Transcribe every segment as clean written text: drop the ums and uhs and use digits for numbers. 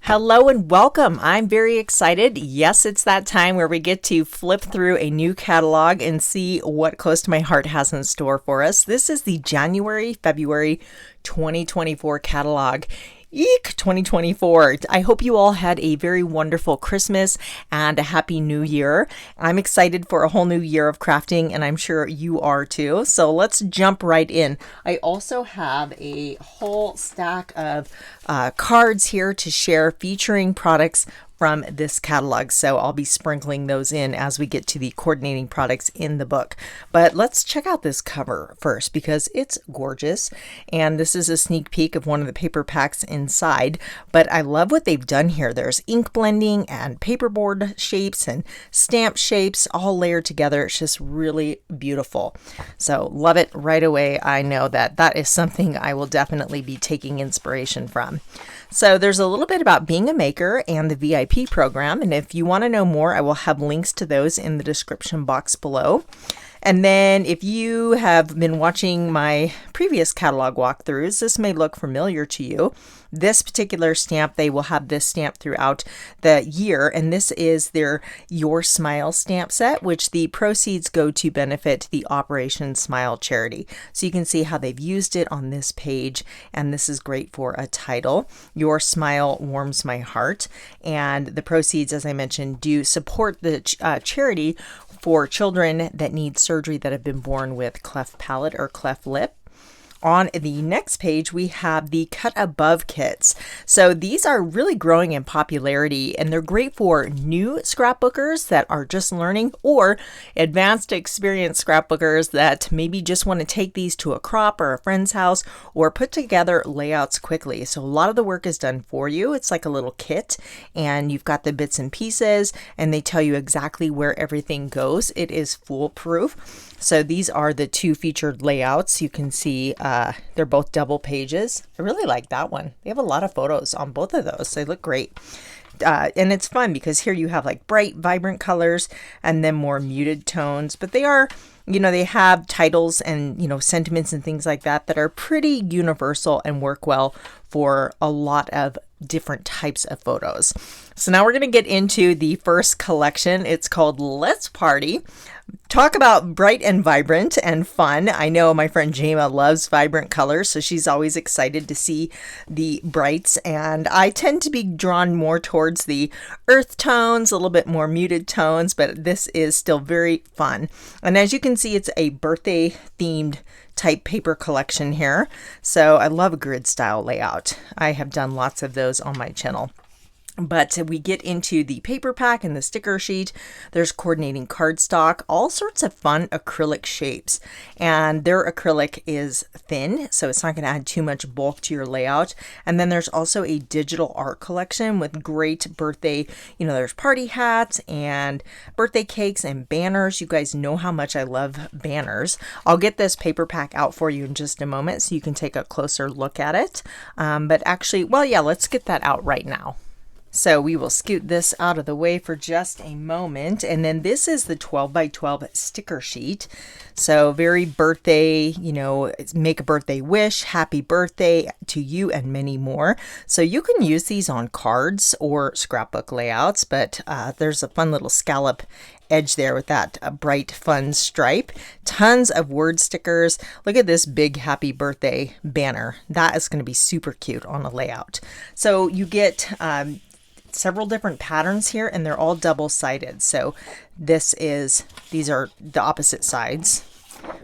Hello and welcome. I'm very excited. Yes, it's that time where we get to flip through a new catalog and see what Close to My Heart has in store for us. This is the January-February 2024 catalog. Eek 2024. I hope you all had a very wonderful Christmas and a happy new year. I'm excited for a whole new year of crafting, and I'm sure you are too. So let's jump right in. I also have a whole stack of cards here to share featuring products from this catalog, so I'll be sprinkling those in as we get to the coordinating products in the book. But let's check out this cover first because it's gorgeous, and this is a sneak peek of one of the paper packs inside. But I love what they've done here. There's ink blending and paperboard shapes and stamp shapes all layered together. It's just really beautiful. So love it right away. I know that that is something I will definitely be taking inspiration from. So there's a little bit about being a maker and the VIP program, and if you want to know more, I will have links to those in the description box below. And then if you have been watching my previous catalog walkthroughs, this may look familiar to you. This particular stamp, they will have this stamp throughout the year, and this is their Your Smile stamp set, which the proceeds go to benefit the Operation Smile charity. So you can see how they've used it on this page, and this is great for a title. Your Smile Warms My Heart, and the proceeds, as I mentioned, do support the charity for children that need surgery that have been born with cleft palate or cleft lip. On the next page, we have the Cut Above kits. So these are really growing in popularity, and they're great for new scrapbookers that are just learning, or advanced experienced scrapbookers that maybe just want to take these to a crop or a friend's house or put together layouts quickly. So a lot of the work is done for you. It's like a little kit, and you've got the bits and pieces, and they tell you exactly where everything goes. It is foolproof. So these are the two featured layouts. You can see they're both double pages. I really like that one. They have a lot of photos on both of those. They look great. And it's fun because here you have like bright, vibrant colors and then more muted tones. But they are, they have titles and, sentiments and things like that that are pretty universal and work well for a lot of different types of photos. So now we're going to get into the first collection. It's called Let's Party. Talk about bright and vibrant and fun. I know my friend Jama loves vibrant colors, so she's always excited to see the brights, and I tend to be drawn more towards the earth tones, a little bit more muted tones, but this is still very fun. And as you can see, it's a birthday themed type paper collection here. So I love a grid style layout. I have done lots of those on my channel. But we get into the paper pack and the sticker sheet. There's coordinating cardstock, all sorts of fun acrylic shapes. And their acrylic is thin, so it's not going to add too much bulk to your layout. And then there's also a digital art collection with great birthday, there's party hats and birthday cakes and banners. You guys know how much I love banners. I'll get this paper pack out for you in just a moment so you can take a closer look at it. But actually, let's get that out right now. So we will scoot this out of the way for just a moment. And then this is the 12 by 12 sticker sheet. So very birthday, make a birthday wish, happy birthday to you, and many more. So you can use these on cards or scrapbook layouts, but there's a fun little scallop edge there with that bright fun stripe. Tons of word stickers. Look at this big happy birthday banner. That is going to be super cute on a layout. So you get several different patterns here, and they're all double-sided. So these are the opposite sides.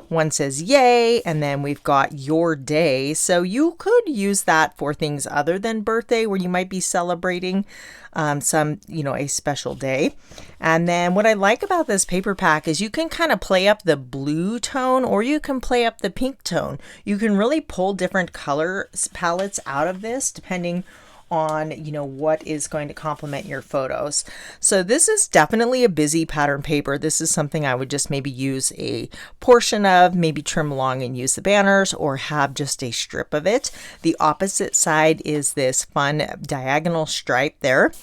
One says yay, and then we've got your day. So you could use that for things other than birthday, where you might be celebrating a special day. And then what I like about this paper pack is you can kind of play up the blue tone, or you can play up the pink tone. You can really pull different color palettes out of this depending on what is going to complement your photos. So this is definitely a busy pattern paper. This is something I would just maybe use a portion of, maybe trim along and use the banners, or have just a strip of it. The opposite side is this fun diagonal stripe there,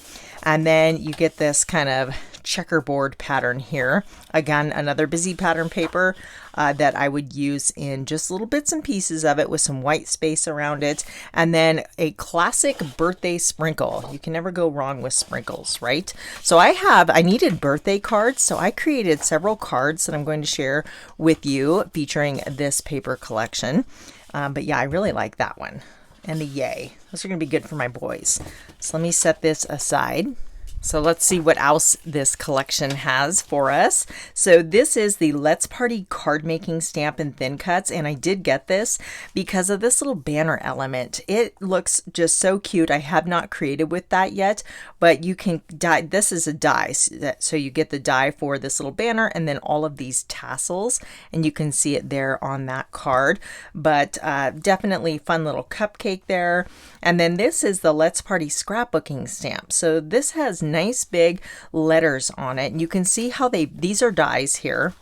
and then you get this kind of checkerboard pattern here. Again, another busy pattern paper that I would use in just little bits and pieces of it with some white space around it. And then a classic birthday sprinkle. You can never go wrong with sprinkles, right? So I needed birthday cards, so I created several cards that I'm going to share with you featuring this paper collection. But yeah, I really like that one. And the yay. Those are going to be good for my boys. So let me set this aside. So let's see what else this collection has for us. So this is the Let's Party card making stamp and thin cuts, and I did get this because of this little banner element. It looks just so cute. I have not created with that yet, but you can die. This is a die, so you get the die for this little banner and then all of these tassels, and you can see it there on that card. But definitely fun little cupcake there. And then this is the Let's Party scrapbooking stamp. So this has nice big letters on it. And you can see how these are dies here,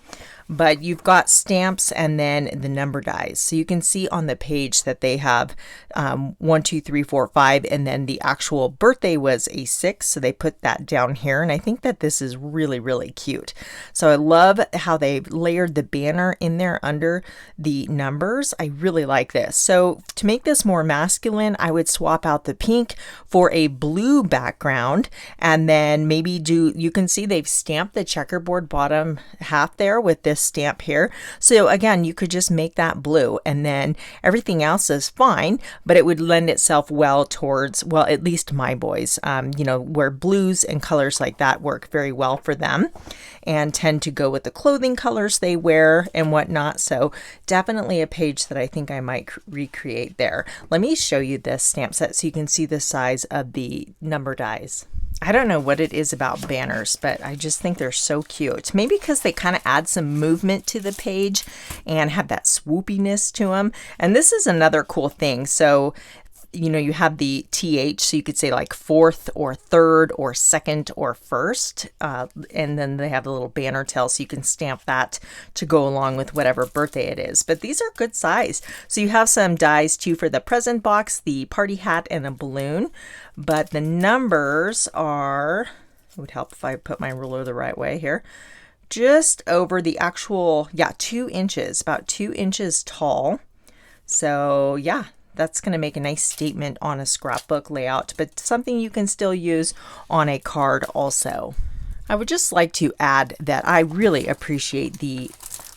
but you've got stamps and then the number dies. So you can see on the page that they have 1, 2, 3, 4, 5, and then the actual birthday was a 6. So they put that down here. And I think that this is really, really cute. So I love how they layered the banner in there under the numbers. I really like this. So to make this more masculine, I would swap out the pink for a blue background, and then maybe you can see they've stamped the checkerboard bottom half there with this stamp here. So again, you could just make that blue, and then everything else is fine, but it would lend itself well towards, well, at least my boys, where blues and colors like that work very well for them and tend to go with the clothing colors they wear and whatnot. So definitely a page that I think I might recreate there. Let me show you this stamp set so you can see the size of the number dies. I don't know what it is about banners, but I just think they're so cute. Maybe because they kind of add some movement to the page and have that swoopiness to them. And this is another cool thing. So you have the TH, so you could say like fourth or third or second or first. And then they have the little banner tail, so you can stamp that to go along with whatever birthday it is. But these are good size. So you have some dies too for the present box, the party hat, and a balloon. But the numbers are, it would help if I put my ruler the right way here, just over the actual, 2 inches, about 2 inches tall. So yeah, that's going to make a nice statement on a scrapbook layout, but something you can still use on a card also. I would just like to add that I really appreciate the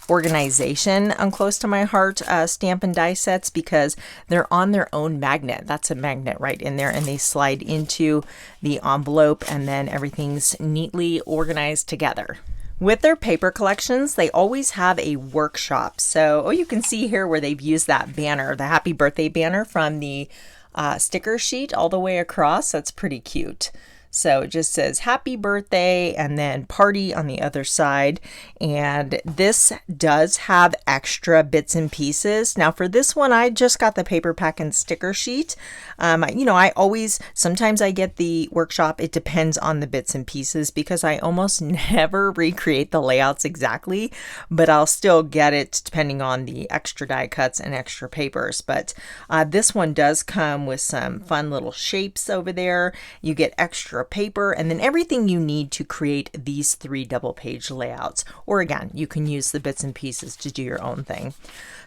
organization on Close to My Heart stamp and die sets because they're on their own magnet. That's a magnet right in there, and they slide into the envelope, and then everything's neatly organized together. With their paper collections, they always have a workshop. So, you can see here where they've used that banner, the happy birthday banner from the sticker sheet all the way across. That's pretty cute. So it just says happy birthday and then party on the other side. And this does have extra bits and pieces. Now for this one, I just got the paper pack and sticker sheet. Sometimes I get the workshop. It depends on the bits and pieces because I almost never recreate the layouts exactly, but I'll still get it depending on the extra die cuts and extra papers. But this one does come with some fun little shapes over there. You get extra paper and then everything you need to create these 3 double page layouts. Or again, you can use the bits and pieces to do your own thing.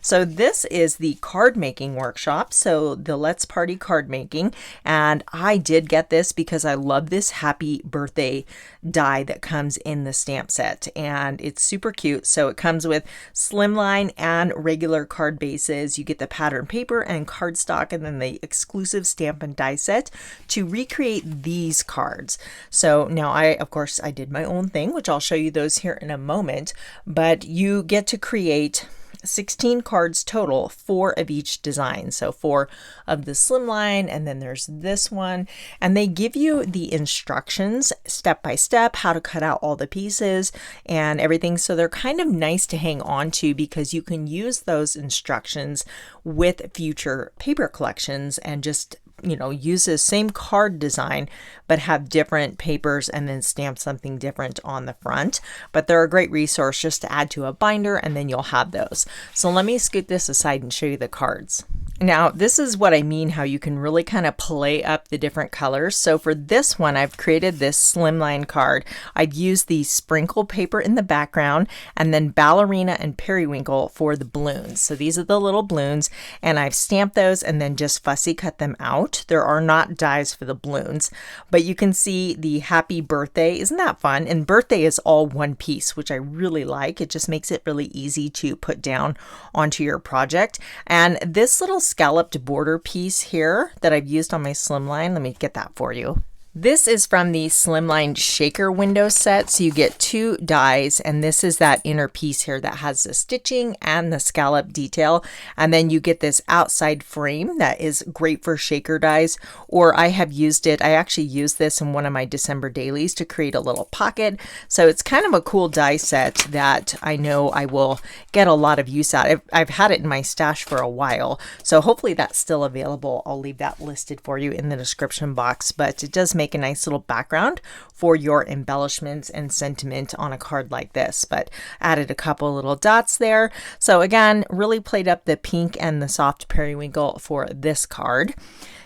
So this is the card making workshop. So the Let's Party card making. And I did get this because I love this happy birthday die that comes in the stamp set. And it's super cute. So it comes with slimline and regular card bases. You get the pattern paper and cardstock and then the exclusive stamp and die set to recreate these cards. So now of course I did my own thing, which I'll show you those here in a moment, but you get to create 16 cards total, 4 of each design. So 4 of the slimline, and then there's this one, and they give you the instructions step by step, how to cut out all the pieces and everything. So they're kind of nice to hang on to because you can use those instructions with future paper collections and just use the same card design, but have different papers and then stamp something different on the front. But they're a great resource just to add to a binder, and then you'll have those. So let me scoot this aside and show you the cards. Now, this is what I mean, how you can really kind of play up the different colors. So for this one, I've created this slimline card. I've used the sprinkle paper in the background and then ballerina and periwinkle for the balloons. So these are the little balloons, and I've stamped those and then just fussy cut them out. There are not dies for the balloons, but you can see the happy birthday. Isn't that fun? And birthday is all one piece, which I really like. It just makes it really easy to put down onto your project. And this little scalloped border piece here that I've used on my slimline, let me get that for you. This is from the Slimline Shaker window set. So you get 2 dies, and this is that inner piece here that has the stitching and the scallop detail. And then you get this outside frame that is great for shaker dies, or I have used it. I actually used this in one of my December dailies to create a little pocket. So it's kind of a cool die set that I know I will get a lot of use out of. I've had it in my stash for a while, so hopefully that's still available. I'll leave that listed for you in the description box, but it does make a nice little background for your embellishments and sentiment on a card like this. But added a couple little dots there. So again, really played up the pink and the soft periwinkle for this card.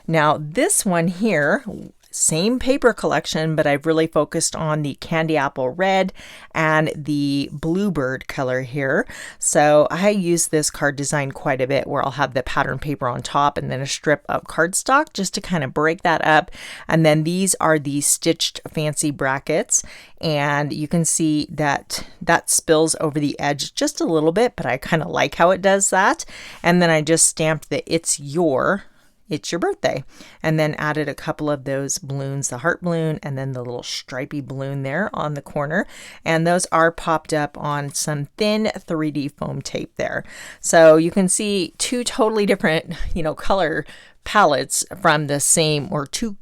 Now this one here, same paper collection, but I've really focused on the candy apple red and the bluebird color here. So I use this card design quite a bit, where I'll have the pattern paper on top and then a strip of cardstock just to kind of break that up. And then these are the stitched fancy brackets, and you can see that that spills over the edge just a little bit, but I kind of like how it does that. And then I just stamped the it's your birthday, and then added a couple of those balloons, the heart balloon and then the little stripy balloon there on the corner. And those are popped up on some thin 3D foam tape there. So you can see 2 totally different, color palettes from the same, or 2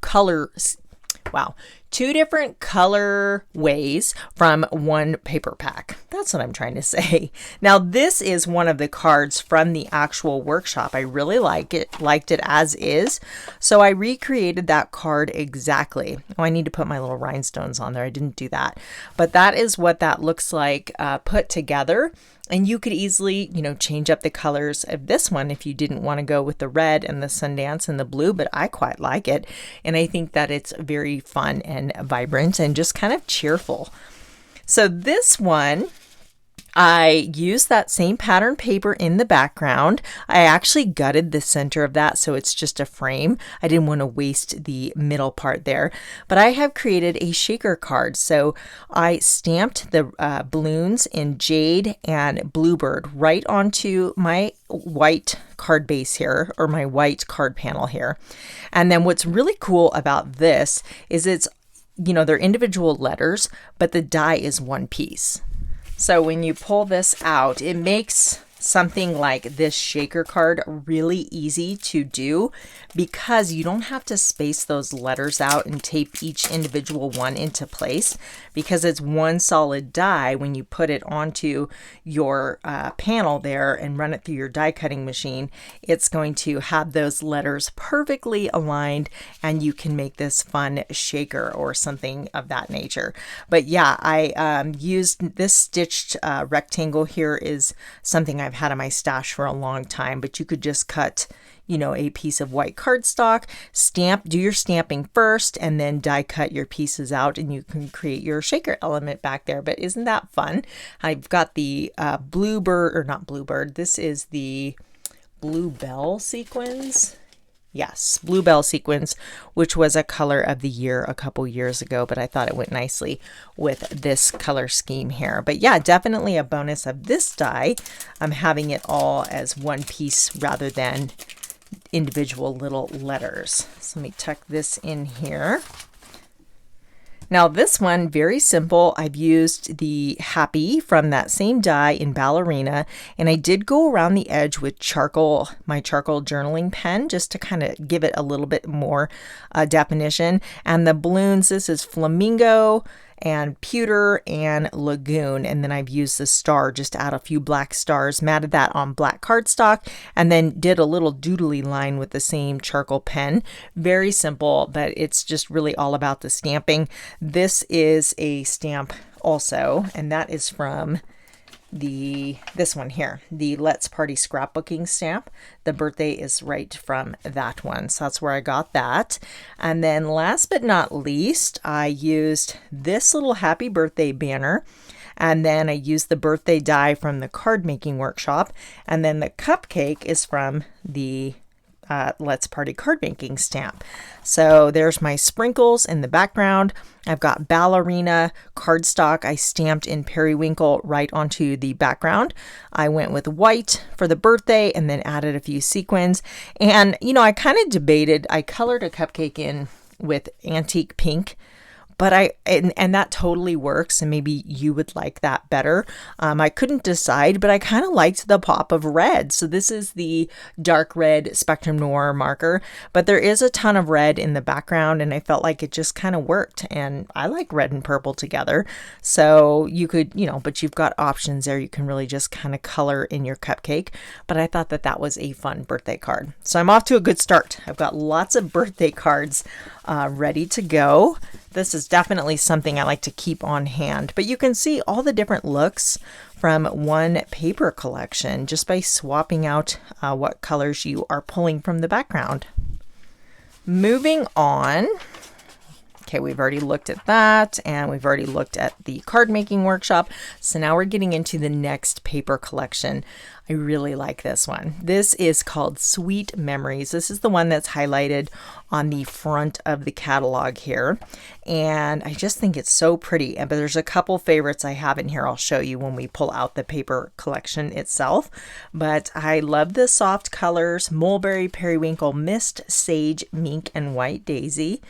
different color ways from one paper pack. That's what I'm trying to say. Now this is one of the cards from the actual workshop. I really liked it as is. So I recreated that card exactly. Oh, I need to put my little rhinestones on there. I didn't do that. But that is what that looks like put together. And you could easily, change up the colors of this one if you didn't want to go with the red and the Sundance and the blue, but I quite like it. And I think that it's very fun and vibrant and just kind of cheerful. So this one, I used that same pattern paper in the background. I actually gutted the center of that, so it's just a frame. I didn't want to waste the middle part there, but I have created a shaker card. So I stamped the balloons in jade and bluebird right onto my white card base here, or my white card panel here. And then what's really cool about this is it's, they're individual letters, but the die is one piece. So when you pull this out, it makes something like this shaker card really easy to do, because you don't have to space those letters out and tape each individual one into place, because it's one solid die. When you put it onto your panel there and run it through your die cutting machine, it's going to have those letters perfectly aligned, and you can make this fun shaker or something of that nature. But yeah, I used this stitched rectangle here, is something I've had in my stash for a long time, but you could just cut a piece of white cardstock, do your stamping first, and then die cut your pieces out, and you can create your shaker element back there. But isn't that fun? I've got the this is the Bluebell sequins. Yes, Bluebell sequins, which was a color of the year a couple years ago, but I thought it went nicely with this color scheme here. But yeah, definitely a bonus of this die. I'm having it all as one piece rather than individual little letters. So let me tuck this in here. Now this one, very simple. I've used the Happy from that same die in Ballerina, and I did go around the edge with my charcoal journaling pen, just to kind of give it a little bit more definition. And the balloons, this is Flamingo and Pewter and Lagoon, and then I've used the star just to add a few black stars, matted that on black cardstock, and then did a little doodly line with the same charcoal pen. Very simple, but it's just really all about the stamping. This is a stamp also, and that is from this one here, the Let's Party Scrapbooking stamp. The birthday is right from that one, so that's where I got that. And then last but not least, I used this little happy birthday banner, and then I used the birthday die from the card making workshop, and then the cupcake is from the Let's Party card making stamp. So there's my sprinkles in the background. I've got ballerina cardstock I stamped in periwinkle right onto the background. I went with white for the birthday and then added a few sequins. And you know, I kind of debated. I colored a cupcake in with antique pink, but and that totally works, and maybe you would like that better. I couldn't decide, but I kind of liked the pop of red. So this is the dark red Spectrum Noir marker, but there is a ton of red in the background, and I felt like it just kind of worked. And I like red and purple together. So you could, you know, but you've got options there. You can really just kind of color in your cupcake. But I thought that that was a fun birthday card. So I'm off to a good start. I've got lots of birthday cards ready to go. This is definitely something I like to keep on hand, but you can see all the different looks from one paper collection just by swapping out what colors you are pulling from the background. Moving on. Okay, we've already looked at that, and we've already looked at the card making workshop. So now we're getting into the next paper collection. I really like this one. This is called Sweet Memories. This is the one that's highlighted on the front of the catalog here. And I just think it's so pretty. But there's a couple favorites I have in here. I'll show you when we pull out the paper collection itself. But I love the soft colors: mulberry, periwinkle, mist, sage, mink, and white daisy.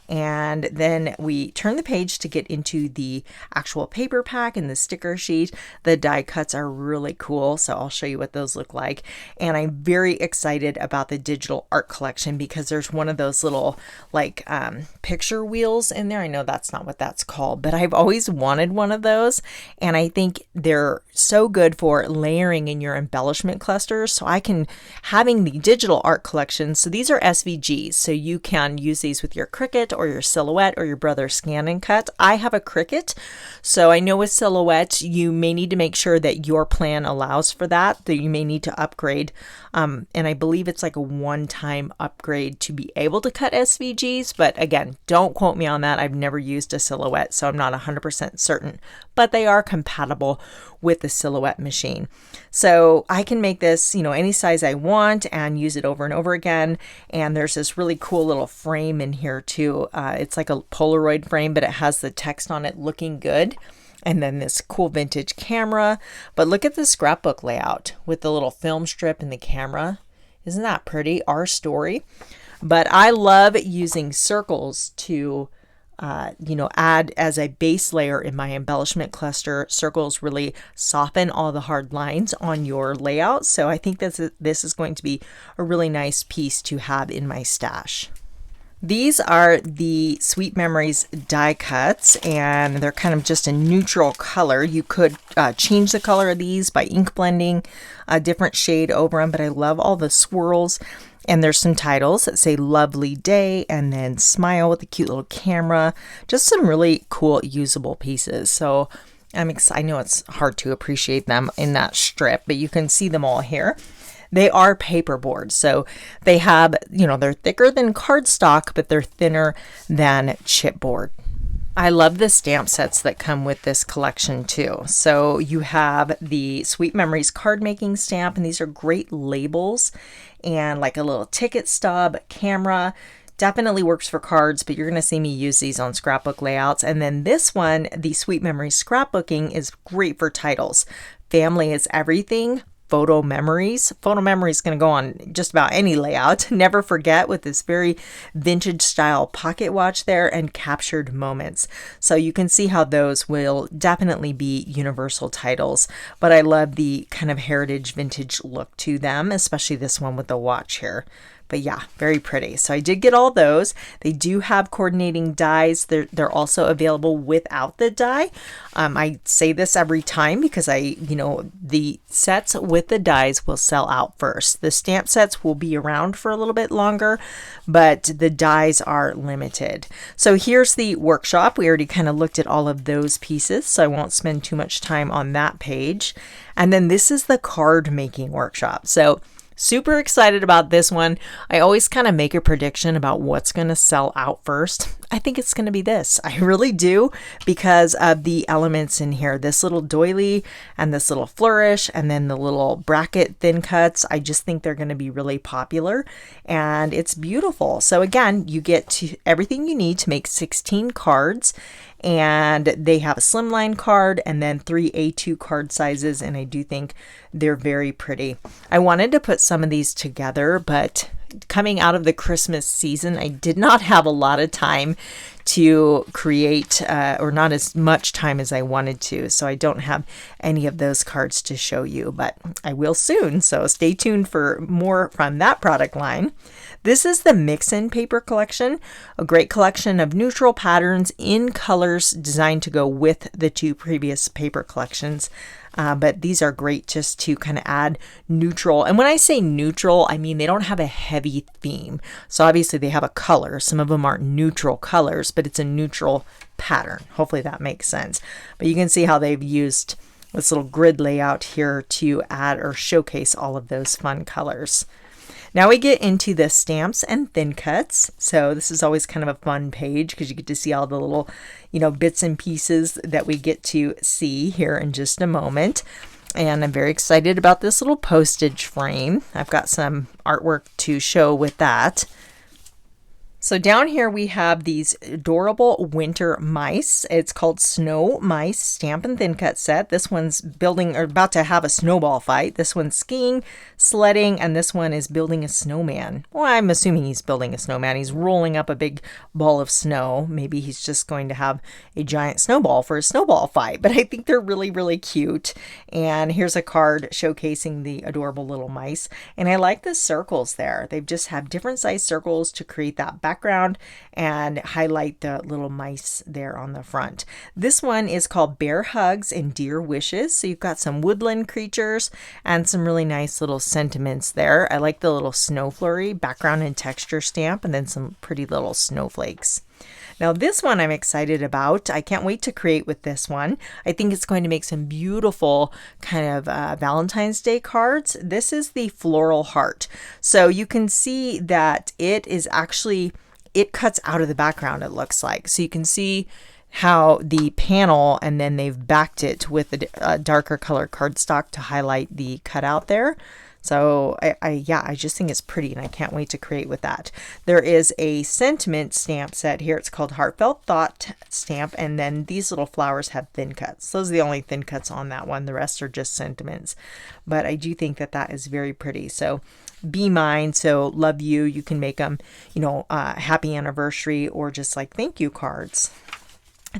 And then we turn the page to get into the actual paper pack and the sticker sheet. The die cuts are really cool, so I'll show you what those look like. And I'm very excited about the digital art collection because there's one of those little like picture wheels in there. I know that's not what that's called, but I've always wanted one of those, and I think they're so good for layering in your embellishment clusters. So having the digital art collection, so these are SVGs, so you can use these with your Cricut or your Silhouette or your Brother Scan and Cut. I have a Cricut, so I know with Silhouette you may need to make sure that your plan allows for that you may need to upgrade, and I believe it's like a one-time upgrade to be able to cut SVGs, but again, don't quote me on that. I've never used a Silhouette, so I'm not 100% certain, but they are compatible with the Silhouette machine. So I can make this, you know, any size I want and use it over and over again. And there's this really cool little frame in here too. It's like a Polaroid frame, but it has the text on it looking good. And then this cool vintage camera. But look at the scrapbook layout with the little film strip and the camera. Isn't that pretty? Our story. But I love using circles to add as a base layer in my embellishment cluster. Circles really soften all the hard lines on your layout. So I think this is going to be a really nice piece to have in my stash. These are the Sweet Memories die cuts, and they're kind of just a neutral color. You could change the color of these by ink blending a different shade over them, but I love all the swirls. And there's some titles that say Lovely Day and then Smile with a cute little camera. Just some really cool usable pieces. So I'm excited. I know it's hard to appreciate them in that strip, but you can see them all here. They are paperboard, so they have, they're thicker than cardstock, but they're thinner than chipboard. I love the stamp sets that come with this collection too. So you have the Sweet Memories card making stamp, and these are great labels, and like a little ticket stub, camera. Definitely works for cards, but you're going to see me use these on scrapbook layouts. And then this one, the Sweet Memories scrapbooking, is great for titles. Family is Everything. Photo Memories. Photo Memories is going to go on just about any layout. Never Forget, with this very vintage style pocket watch there, and Captured Moments. So you can see how those will definitely be universal titles, but I love the kind of heritage vintage look to them, especially this one with the watch here. But yeah, very pretty. So I did get all those. They do have coordinating dies. They're also available without the die. I say this every time because the sets with the dies will sell out first. The stamp sets will be around for a little bit longer, but the dies are limited. So here's the workshop. We already kind of looked at all of those pieces, so I won't spend too much time on that page. And then this is the card making workshop. So super excited about this one. I always kind of make a prediction about what's going to sell out first. I think it's going to be this. I really do, because of the elements in here. This little doily and this little flourish and then the little bracket thin cuts. I just think they're going to be really popular and it's beautiful. So again, you get everything you need to make 16 cards. And they have a slimline card and then 3 A2 card sizes, and I do think they're very pretty. I wanted to put some of these together, but coming out of the Christmas season, I did not have a lot of time to create, or not as much time as I wanted to, so I don't have any of those cards to show you, but I will soon, so stay tuned for more from that product line. This is the Mix-In paper collection, a great collection of neutral patterns in colors designed to go with the 2 previous paper collections. But these are great just to kind of add neutral. And when I say neutral, I mean they don't have a heavy theme. So obviously they have a color. Some of them aren't neutral colors, but it's a neutral pattern. Hopefully that makes sense. But you can see how they've used this little grid layout here to add or showcase all of those fun colors. Now we get into the stamps and thin cuts. So this is always kind of a fun page because you get to see all the little, bits and pieces that we get to see here in just a moment. And I'm very excited about this little postage frame. I've got some artwork to show with that. So down here we have these adorable winter mice. It's called Snow Mice Stamp and Thin Cut Set. This one's building or about to have a snowball fight. This one's skiing, sledding, and this one is building a snowman. Well, I'm assuming he's building a snowman. He's rolling up a big ball of snow. Maybe he's just going to have a giant snowball for a snowball fight, but I think they're really, really cute. And here's a card showcasing the adorable little mice. And I like the circles there. They've just have different size circles to create that background and highlight the little mice there on the front. This one is called Bear Hugs and Deer Wishes. So you've got some woodland creatures and some really nice little sentiments there. I like the little snow flurry background and texture stamp, and then some pretty little snowflakes. Now this one I'm excited about. I can't wait to create with this one. I think it's going to make some beautiful kind of Valentine's Day cards. This is the floral heart. So you can see that it is actually, it cuts out of the background, it looks like. So you can see how the panel, and then they've backed it with a darker color cardstock to highlight the cutout there. So I just think it's pretty, and I can't wait to create with that. There is a sentiment stamp set here. It's called Heartfelt Thought Stamp, and then these little flowers have thin cuts. Those are the only thin cuts on that one. The rest are just sentiments. But I do think that that is very pretty. So be mine, so love you. You can make them, happy anniversary or just like thank you cards.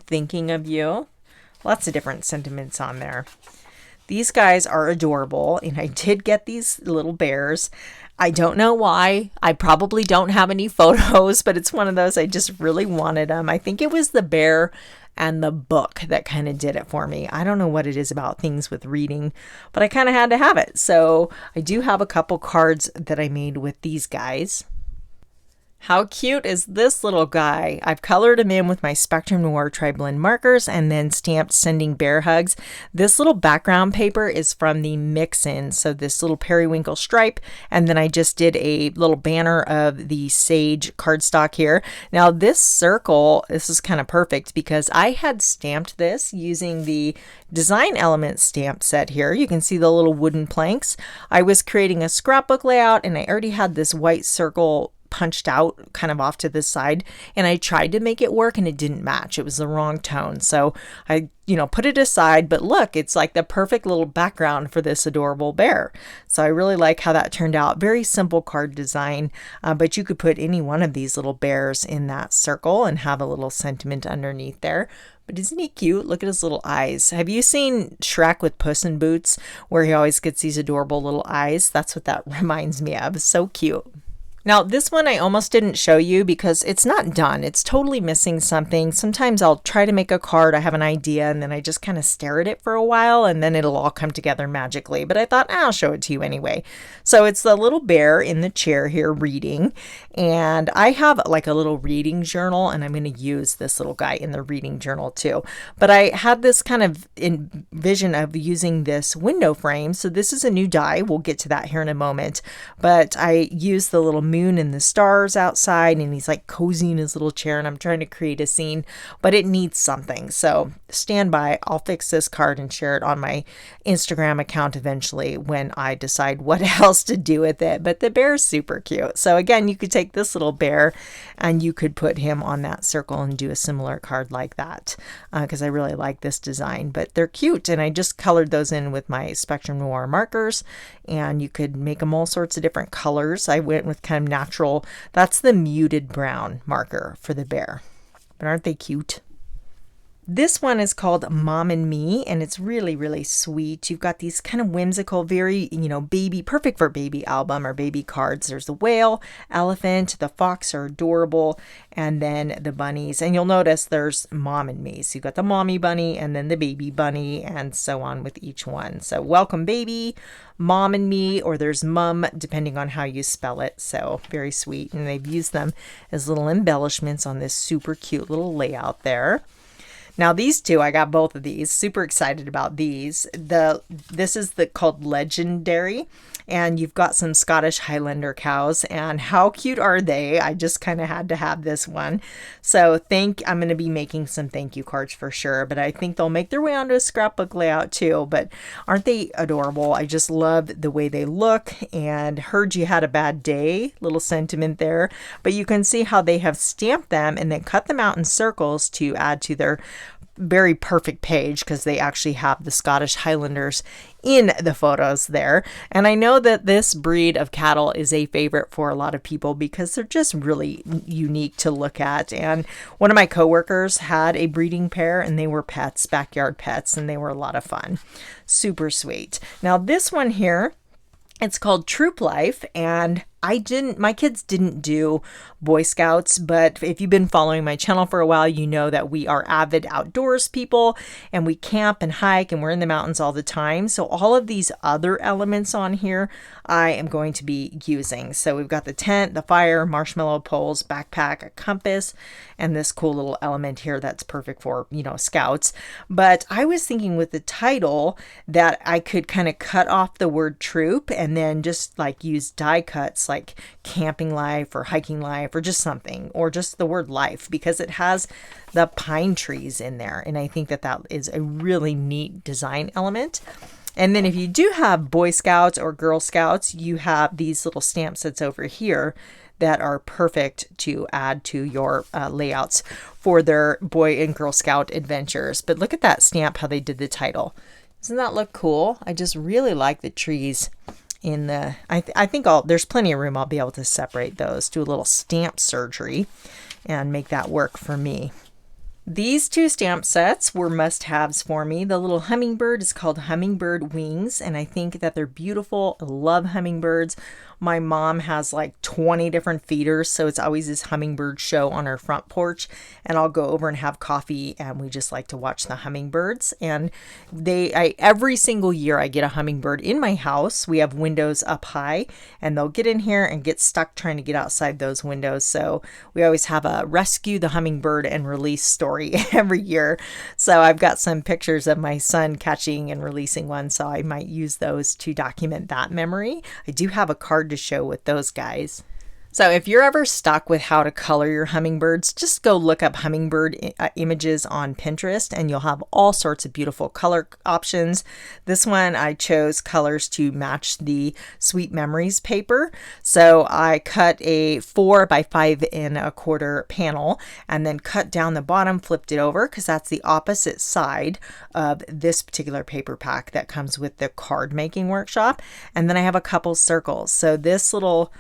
Thinking of you. Lots of different sentiments on there. These guys are adorable, and I did get these little bears. I don't know why. I probably don't have any photos, but it's one of those I just really wanted them. I think it was the bear and the book that kind of did it for me. I don't know what it is about things with reading, but I kind of had to have it. So I do have a couple cards that I made with these guys. How cute is this little guy? I've colored him in with my Spectrum Noir Tri-Blend markers and then stamped Sending Bear Hugs. This little background paper is from the Mix-In, so this little periwinkle stripe, and then I just did a little banner of the sage cardstock here. Now this circle, this is kind of perfect because I had stamped this using the Design Elements stamp set here. You can see the little wooden planks. I was creating a scrapbook layout, and I already had this white circle punched out kind of off to this side, and I tried to make it work and it didn't match. It was the wrong tone. So I, put it aside, but look, it's like the perfect little background for this adorable bear. So I really like how that turned out. Very simple card design, but you could put any one of these little bears in that circle and have a little sentiment underneath there. But isn't he cute? Look at his little eyes. Have you seen Shrek with Puss in Boots where he always gets these adorable little eyes? That's what that reminds me of. So cute. Now, this one I almost didn't show you because it's not done. It's totally missing something. Sometimes I'll try to make a card, I have an idea, and then I just kind of stare at it for a while, and then it'll all come together magically. But I thought, I'll show it to you anyway. So it's the little bear in the chair here reading, and I have like a little reading journal, and I'm going to use this little guy in the reading journal too. But I had this kind of vision of using this window frame. So this is a new die. We'll get to that here in a moment. But I used the little moon and the stars outside, and he's like cozy in his little chair, and I'm trying to create a scene, but it needs something. So stand by. I'll fix this card and share it on my Instagram account eventually when I decide what else to do with it. But the bear is super cute. So again, you could take this little bear and you could put him on that circle and do a similar card like that, because I really like this design. But they're cute, and I just colored those in with my Spectrum Noir markers, and you could make them all sorts of different colors. I went with kind of natural, that's the muted brown marker for the bear. But aren't they cute? This one is called Mom and Me, and it's really, really sweet. You've got these kind of whimsical, very, baby, perfect for baby album or baby cards. There's the whale, elephant, the fox are adorable, and then the bunnies. And you'll notice there's Mom and Me. So you've got the mommy bunny and then the baby bunny, and so on with each one. So welcome baby, Mom and Me, or there's mum, depending on how you spell it. So very sweet. And they've used them as little embellishments on this super cute little layout there. Now these two, I got both of these. Super excited about these. This is called Legendary, and you've got some Scottish Highlander cows, and how cute are they? I just kind of had to have this one. So I'm going to be making some thank you cards for sure, but I think they'll make their way onto a scrapbook layout too. But aren't they adorable? I just love the way they look, and heard you had a bad day, little sentiment there. But you can see how they have stamped them and then cut them out in circles to add to their very perfect page, because they actually have the Scottish Highlanders in the photos there. And I know that this breed of cattle is a favorite for a lot of people because they're just really unique to look at. And one of my coworkers had a breeding pair, and they were pets, backyard pets, and they were a lot of fun. Super sweet. Now this one here, it's called Troop Life, and my kids didn't do Boy Scouts, but if you've been following my channel for a while, you know that we are avid outdoors people, and we camp and hike, and we're in the mountains all the time. So all of these other elements on here, I am going to be using. So we've got the tent, the fire, marshmallow poles, backpack, a compass, and this cool little element here that's perfect for, scouts. But I was thinking with the title that I could kind of cut off the word troop and then just like use die cuts like camping life or hiking life or just something, or just the word life, because it has the pine trees in there. And I think that is a really neat design element. And then if you do have Boy Scouts or Girl Scouts, you have these little stamp sets over here that are perfect to add to your layouts for their Boy and Girl Scout adventures. But look at that stamp, how they did the title. Doesn't that look cool? I just really like the trees in the, I think there's plenty of room. I'll be able to separate those, do a little stamp surgery and make that work for me. These two stamp sets were must-haves for me. The little hummingbird is called Hummingbird Wings, and I think that they're beautiful. I love hummingbirds. My mom has like 20 different feeders, so it's always this hummingbird show on her front porch, and I'll go over and have coffee, and we just like to watch the hummingbirds. And every single year I get a hummingbird in my house. We have windows up high, and they'll get in here and get stuck trying to get outside those windows. So we always have a rescue the hummingbird and release story every year. So I've got some pictures of my son catching and releasing one, so I might use those to document that memory. I do have a card to show with those guys. So if you're ever stuck with how to color your hummingbirds, just go look up hummingbird images on Pinterest, and you'll have all sorts of beautiful color options. This one I chose colors to match the Sweet Memories paper. So I cut a 4 by 5 1/4 panel and then cut down the bottom, flipped it over because that's the opposite side of this particular paper pack that comes with the card making workshop. And then I have a couple circles. So this little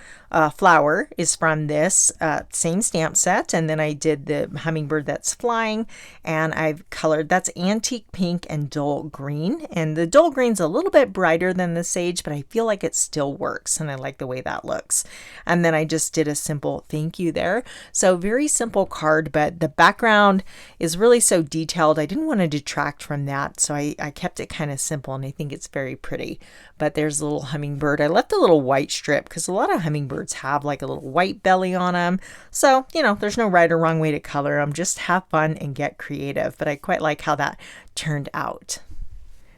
flower is from this same stamp set, and then I did the hummingbird that's flying, and I've colored, that's antique pink and dull green, and the dull green's a little bit brighter than the sage, but I feel like it still works, and I like the way that looks. And then I just did a simple thank you there. So very simple card, but the background is really so detailed. I didn't want to detract from that, so I kept it kind of simple, and I think it's very pretty. But there's a little hummingbird. I left a little white strip because a lot of hummingbirds have like a little white belly on them. So, you know, there's no right or wrong way to color them. Just have fun and get creative. But I quite like how that turned out.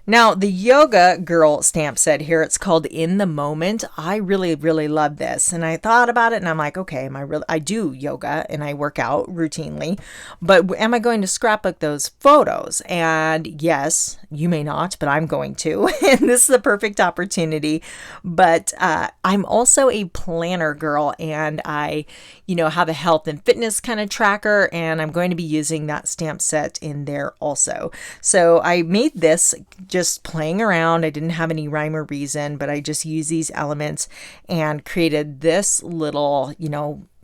Now, the Yoga Girl stamp set here, it's called In the Moment. I really, really love this. And I thought about it and I'm like, okay, I do yoga and I work out routinely, but am I going to scrapbook those photos? And yes, you may not, but I'm going to. And this is the perfect opportunity. But I'm also a planner girl, and I, have a health and fitness kind of tracker, and I'm going to be using that stamp set in there also. So I made this just playing around. I didn't have any rhyme or reason, but I just used these elements and created this little,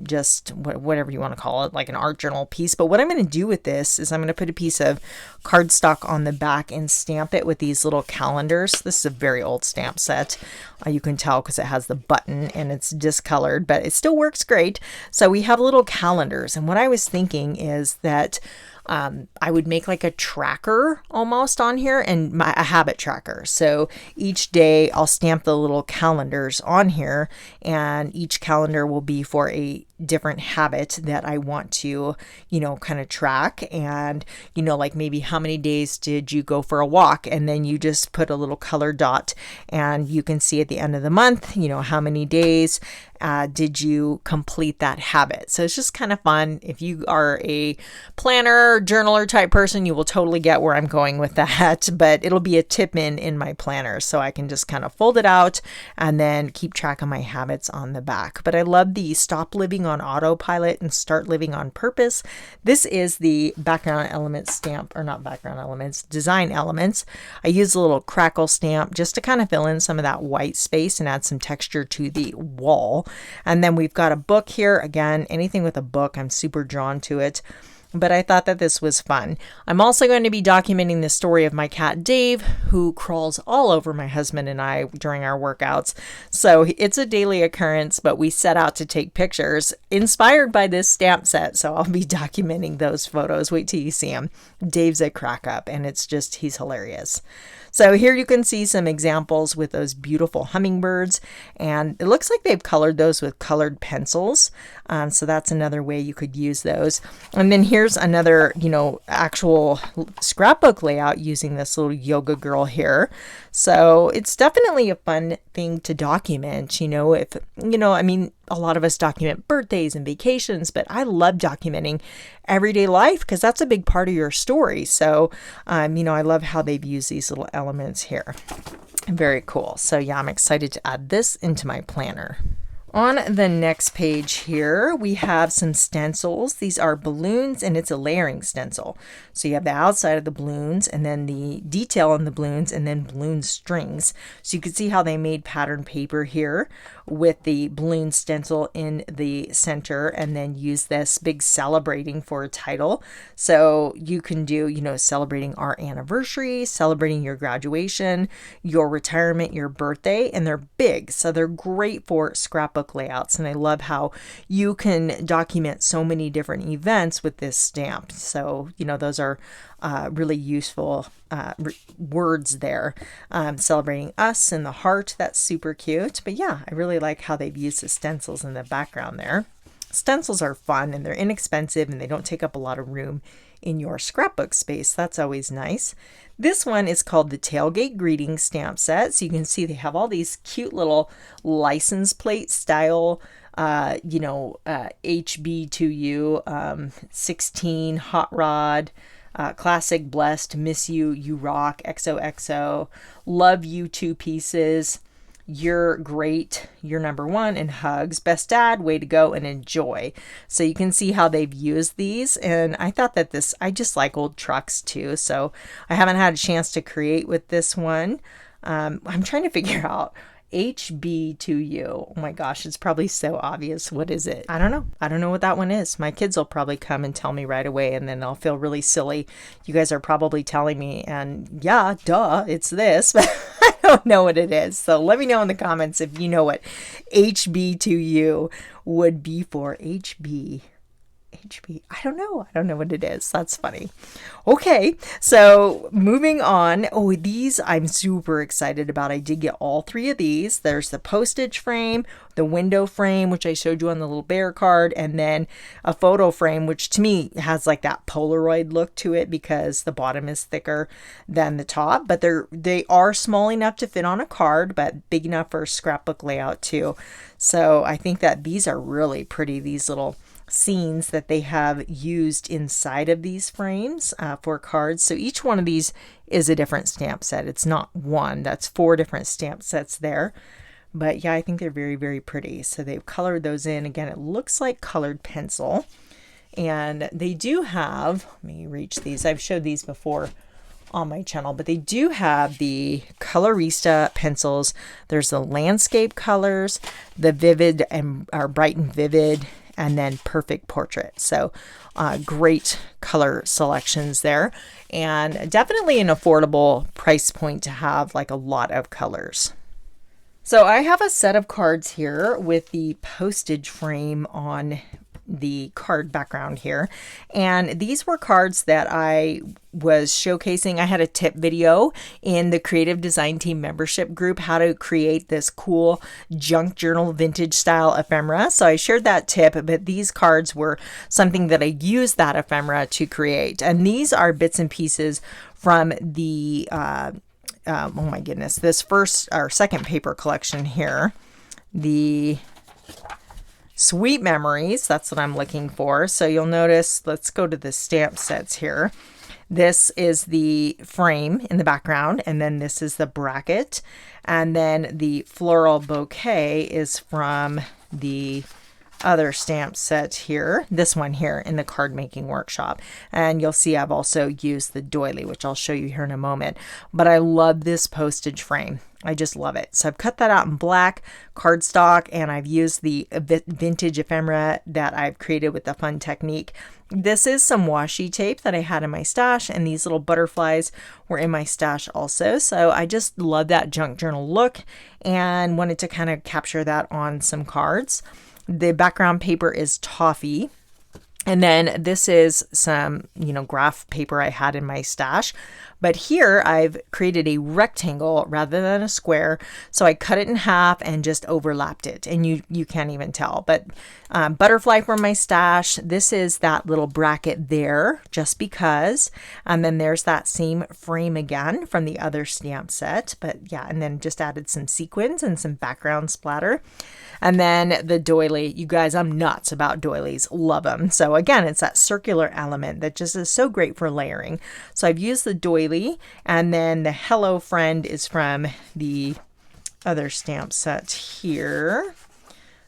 just whatever you want to call it, like an art journal piece. But what I'm going to do with this is I'm going to put a piece of cardstock on the back and stamp it with these little calendars. This is a very old stamp set. You can tell because it has the button and it's discolored, but it still works great. So we have little calendars. And what I was thinking is that I would make like a tracker almost on here, and a habit tracker. So each day I'll stamp the little calendars on here, and each calendar will be for a different habit that I want to, kind of track. And, like maybe how many days did you go for a walk? And then you just put a little color dot, and you can see at the end of the month, how many days did you complete that habit. So it's just kind of fun. If you are a planner, journaler type person, you will totally get where I'm going with that, but it'll be a tip in my planner. So I can just kind of fold it out and then keep track of my habits on the back. But I love the stop living on autopilot and start living on purpose. This is the background elements stamp, or not background elements, design elements. I use a little crackle stamp just to kind of fill in some of that white space and add some texture to the wall. And then we've got a book here. Again, anything with a book, I'm super drawn to it. But I thought that this was fun. I'm also going to be documenting the story of my cat Dave, who crawls all over my husband and I during our workouts. So it's a daily occurrence, but we set out to take pictures inspired by this stamp set. So I'll be documenting those photos. Wait till you see him. Dave's a crack up, and he's hilarious. So here you can see some examples with those beautiful hummingbirds, and it looks like they've colored those with colored pencils. So that's another way you could use those. And then here's another, actual scrapbook layout using this little yoga girl here. So it's definitely a fun thing to document, a lot of us document birthdays and vacations, but I love documenting everyday life because that's a big part of your story. So, I love how they've used these little elements here. Very cool. So yeah, I'm excited to add this into my planner. On the next page here, we have some stencils. These are balloons, and it's a layering stencil. So you have the outside of the balloons, and then the detail on the balloons, and then balloon strings. So you can see how they made pattern paper here with the balloon stencil in the center, and then use this big celebrating for a title. So you can do, celebrating our anniversary, celebrating your graduation, your retirement, your birthday, and they're big. So they're great for scrapbook layouts, and I love how you can document so many different events with this stamp. So those are really useful words there. Celebrating us and the heart, that's super cute. But yeah, I really like how they've used the stencils in the background there. Stencils are fun, and they're inexpensive, and they don't take up a lot of room in your scrapbook space. That's always nice. This one is called the Tailgate Greeting Stamp Set. So you can see they have all these cute little license plate style, HB2U, 16, Hot Rod, Classic, Blessed, Miss You, You Rock, XOXO, Love You 2 pieces, You're Great, You're Number One, and Hugs, Best Dad, Way to Go, and Enjoy. So you can see how they've used these, and I thought that I just like old trucks too, so I haven't had a chance to create with this one. I'm trying to figure out HB to you. Oh my gosh, it's probably so obvious. What is it? I don't know. I don't know what that one is. My kids will probably come and tell me right away, and then I'll feel really silly. You guys are probably telling me, and yeah, duh, it's this, but I don't know what it is. So let me know in the comments if you know what HB to you would be for. HB. I don't know. I don't know what it is. That's funny. Okay, so moving on. Oh, these I'm super excited about. I did get all three of these. There's the postage frame, the window frame, which I showed you on the little bear card, and then a photo frame, which to me has like that Polaroid look to it because the bottom is thicker than the top. But they are small enough to fit on a card, but big enough for a scrapbook layout too. So I think that these are really pretty. These little scenes that they have used inside of these frames for cards. So each one of these is a different stamp set. It's not one. That's 4 different stamp sets there. But yeah, I think they're very, very pretty. So they've colored those in. Again, it looks like colored pencil. And they do have, let me reach these. I've showed these before on my channel, but they do have the Colorista pencils. There's the landscape colors, the vivid and bright and vivid, and then perfect portrait. So great color selections there, and definitely an affordable price point to have like a lot of colors. So I have a set of cards here with the postage frame on the card background here, and these were cards that I was showcasing. I had a tip video in the Creative Design Team membership group how to create this cool junk journal vintage style ephemera. So I shared that tip, but these cards were something that I used that ephemera to create, and these are bits and pieces from the oh my goodness, this first or second paper collection here, the Sweet Memories. That's what I'm looking for. So you'll notice, let's go to the stamp sets here. This is the frame in the background, and then this is the bracket, and then the floral bouquet is from the other stamp set here, this one here in the card making workshop. And you'll see I've also used the doily, which I'll show you here in a moment. But I love this postage frame. I just love it. So I've cut that out in black cardstock, and I've used the vintage ephemera that I've created with the fun technique. This is some washi tape that I had in my stash, and these little butterflies were in my stash also. So I just love that junk journal look and wanted to kind of capture that on some cards. The background paper is toffee. And then this is some, graph paper I had in my stash. But here I've created a rectangle rather than a square. So I cut it in half and just overlapped it. And you can't even tell. But butterfly from my stash. This is that little bracket there, just because. And then there's that same frame again from the other stamp set. But yeah, and then just added some sequins and some background splatter. And then the doily. You guys, I'm nuts about doilies. Love them. So again, it's that circular element that just is so great for layering. So I've used the doily, and then the Hello Friend is from the other stamp set here.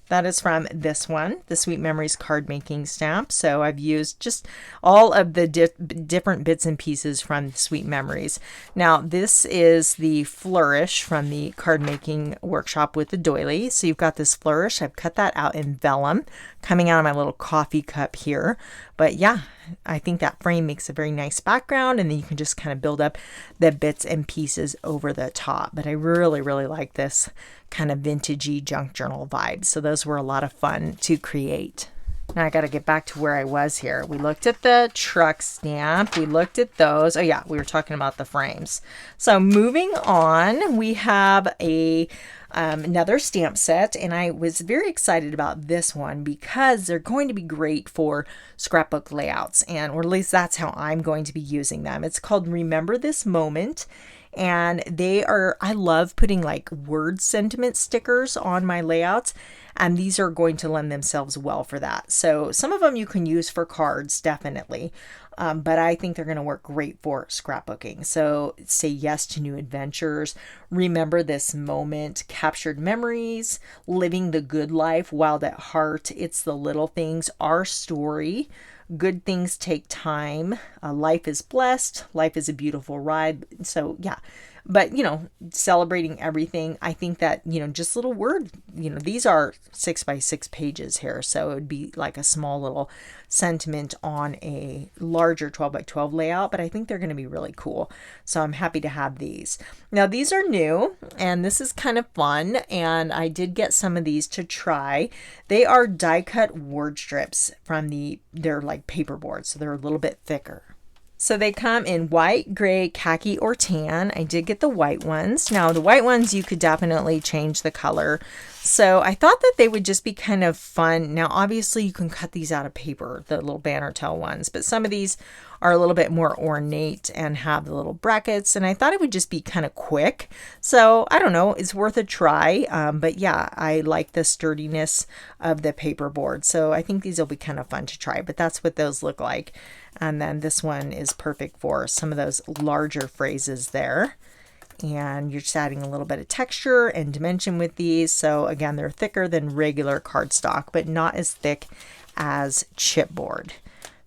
That is from this one, the Sweet Memories card making stamp. So I've used just all of the different bits and pieces from Sweet Memories. Now this is the flourish from the card making workshop with the doily. So you've got this flourish. I've cut that out in vellum coming out of my little coffee cup here. But yeah, I think that frame makes a very nice background, and then you can just kind of build up the bits and pieces over the top. But I really, really like this kind of vintagey junk journal vibe. So those were a lot of fun to create. Now I got to get back to where I was here. We looked at the truck stamp. We looked at those. Oh yeah, we were talking about the frames. So moving on, we have another stamp set, and I was very excited about this one because they're going to be great for scrapbook layouts, or at least that's how I'm going to be using them. It's called Remember This Moment. And I love putting like word sentiment stickers on my layouts, and these are going to lend themselves well for that. So some of them you can use for cards, definitely. But I think they're going to work great for scrapbooking. So say yes to new adventures, remember this moment, captured memories, living the good life, wild at heart, it's the little things, our story, good things take time, life is blessed, life is a beautiful ride. So yeah, But, you know, celebrating everything. I think that, you know, just little word, you know, these are 6x6 pages here. So it would be like a small little sentiment on a larger 12x12 layout, but I think they're going to be really cool. So I'm happy to have these. Now these are new and this is kind of fun, and I did get some of these to try. They are die cut word strips from they're like paperboard, so they're a little bit thicker. So they come in white, gray, khaki, or tan. I did get the white ones. Now the white ones, you could definitely change the color. So I thought that they would just be kind of fun. Now obviously you can cut these out of paper, the little banner tail ones, but some of these are a little bit more ornate and have the little brackets, and I thought it would just be kind of quick. So I don't know, it's worth a try. But yeah, I like the sturdiness of the paperboard. So I think these will be kind of fun to try, but that's what those look like. And then this one is perfect for some of those larger phrases there. And you're just adding a little bit of texture and dimension with these. So again, they're thicker than regular cardstock, but not as thick as chipboard.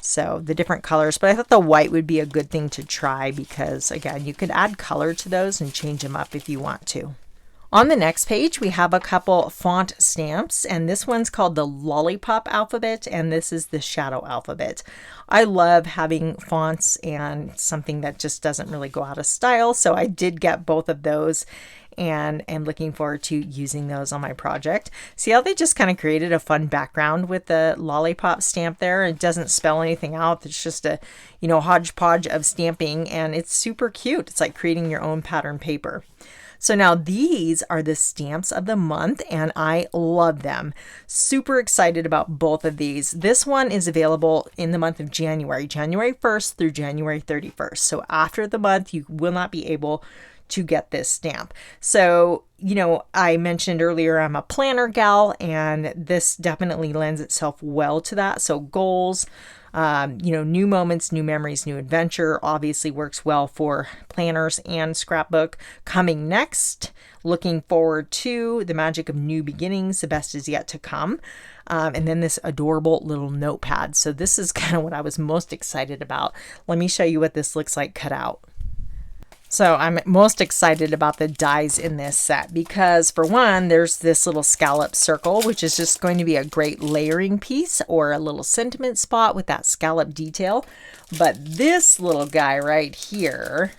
So the different colors, but I thought the white would be a good thing to try because again, you could add color to those and change them up if you want to. On the next page, we have a couple font stamps, and this one's called the Lollipop alphabet, and this is the Shadow alphabet. I love having fonts and something that just doesn't really go out of style, so I did get both of those and am looking forward to using those on my project. See how they just kind of created a fun background with the Lollipop stamp there? It doesn't spell anything out. It's just a, you know, hodgepodge of stamping, and it's super cute. It's like creating your own pattern paper. So now these are the stamps of the month, and I love them. Super excited about both of these. This one is available in the month of January 1st through January 31st. So after the month, you will not be able to get this stamp. So, you know, I mentioned earlier I'm a planner gal, and this definitely lends itself well to that. So goals, you know, new moments, new memories, new adventure obviously works well for planners and scrapbook. Coming next, looking forward to the magic of new beginnings, the best is yet to come. And then this adorable little notepad. So this is kind of what I was most excited about. Let me show you what this looks like cut out. So I'm most excited about the dies in this set because, for one, there's this little scallop circle, which is just going to be a great layering piece or a little sentiment spot with that scallop detail. But this little guy right here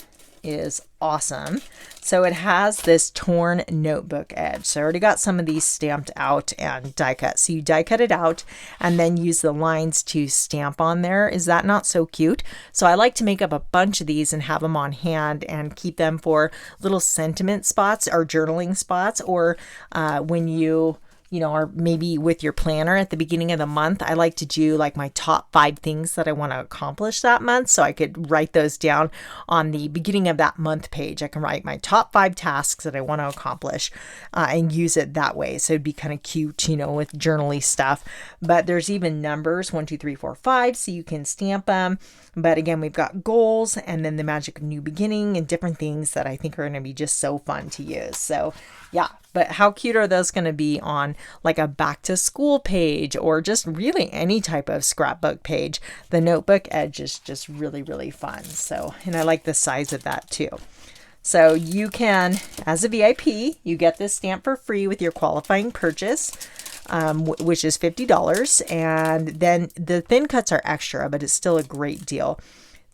is awesome. So it has this torn notebook edge. So I already got some of these stamped out and die cut. So you die cut it out and then use the lines to stamp on there. Is that not so cute? So I like to make up a bunch of these and have them on hand and keep them for little sentiment spots or journaling spots, or when you know, or maybe with your planner at the beginning of the month. I like to do like my top 5 things that I want to accomplish that month. So I could write those down on the beginning of that month page. I can write my top 5 tasks that I want to accomplish and use it that way. So it'd be kind of cute, you know, with journaly stuff. But there's even numbers 1, 2, 3, 4, 5. So you can stamp them. But again, we've got goals and then the magic of new beginning and different things that I think are going to be just so fun to use. So yeah, but how cute are those going to be on like a back to school page or just really any type of scrapbook page? The notebook edge is just really, really fun. So, and I like the size of that too. So you can, as a VIP, you get this stamp for free with your qualifying purchase, which is $50. And then the thin cuts are extra, but it's still a great deal.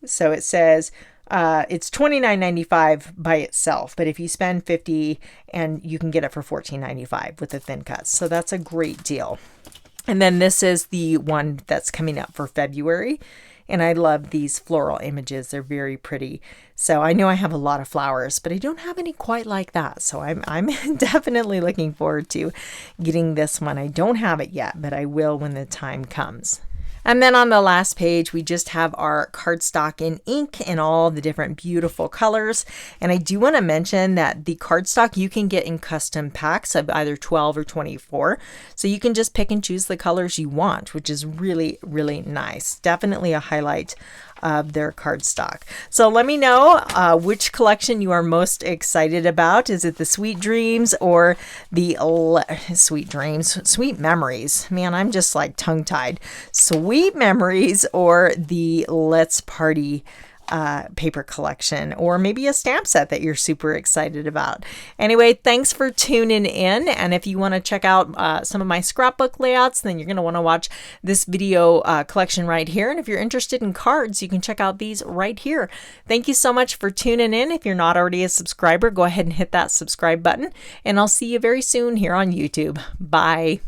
So it says it's $29.95 by itself, but if you spend $50 and you can get it for $14.95 with the thin cuts. So that's a great deal. And then this is the one that's coming up for February. And I love these floral images. They're very pretty. So I know I have a lot of flowers, but I don't have any quite like that. So I'm definitely looking forward to getting this one. I don't have it yet, but I will when the time comes. And then on the last page, we just have our cardstock in ink in all the different beautiful colors. And I do want to mention that the cardstock you can get in custom packs of either 12 or 24. So you can just pick and choose the colors you want, which is really, really nice. Definitely a highlight of their cardstock. So let me know which collection you are most excited about. Is it the Sweet Dreams or the Sweet Memories? Man, I'm just like tongue-tied. Sweet Memories or the Let's Party paper collection, or maybe a stamp set that you're super excited about. Anyway, thanks for tuning in. And if you want to check out some of my scrapbook layouts, then you're going to want to watch this video collection right here. And if you're interested in cards, you can check out these right here. Thank you so much for tuning in. If you're not already a subscriber, go ahead and hit that subscribe button, and I'll see you very soon here on YouTube. Bye.